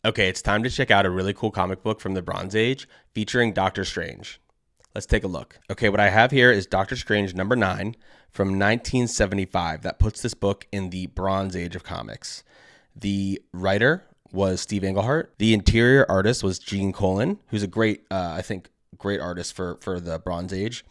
Okay, it's time to check out a really cool comic book from the Bronze Age featuring Doctor Strange. Let's take a look. Okay, what I have here is Doctor Strange number 9 from 1975. That puts this book in the Bronze Age of comics. The writer was Steve Englehart. The interior artist was Gene Colan, who's a great, I think, great artist for the Bronze Age.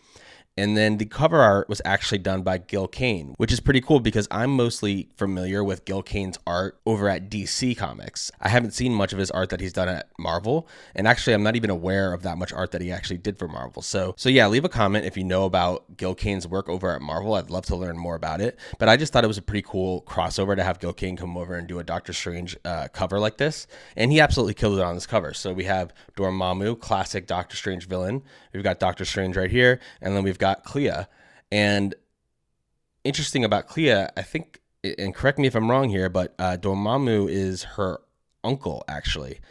And then the cover art was actually done by Gil Kane, which is pretty cool because I'm mostly familiar with Gil Kane's art over at DC Comics. I haven't seen much of his art that he's done at Marvel, and actually I'm not even aware of that much art that he actually did for Marvel. So yeah, leave a comment if you know about Gil Kane's work over at Marvel. I'd love to learn more about it. But I just thought it was a pretty cool crossover to have Gil Kane come over and do a Doctor Strange cover like this, and he absolutely killed it on this cover. So we have Dormammu, classic Doctor Strange villain. We've got Doctor Strange right here, and then we've got Clea. And interesting about Clea, I think, and correct me if I'm wrong here, but Dormammu is her uncle, actually.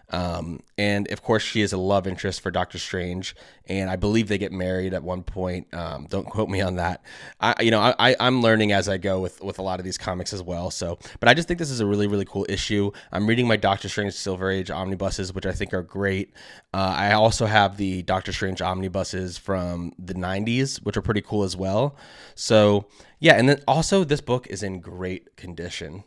And of course, she is a love interest for Doctor Strange, and I believe they get married at one point. Don't quote me on that. I'm learning as I go with a lot of these comics as well. So, but I just think this is a really, really cool issue. I'm reading my Doctor Strange Silver Age omnibuses, which I think are great. I also have the Doctor Strange omnibuses from the 90s, which are pretty cool as well. So yeah, and then also this book is in great condition.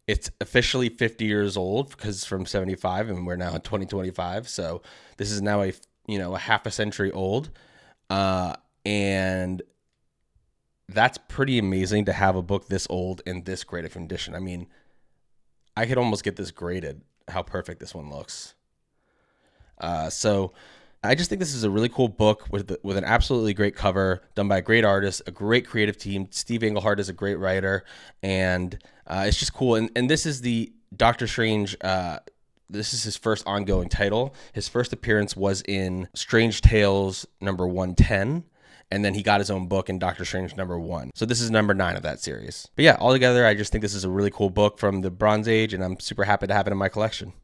It's officially 50 years old because it's from 75 and we're now in 2025. So this is now a half a century old. And that's pretty amazing to have a book this old in this great of condition. I mean, I could almost get this graded, how perfect this one looks. So I just think this is a really cool book with an absolutely great cover done by a great artist, a great creative team. Steve Englehart is a great writer, and it's just cool. And this is the Doctor Strange. This is his first ongoing title. His first appearance was in Strange Tales number 110. And then he got his own book in Doctor Strange number 1. So this is number 9 of that series. But yeah, altogether, I just think this is a really cool book from the Bronze Age, and I'm super happy to have it in my collection.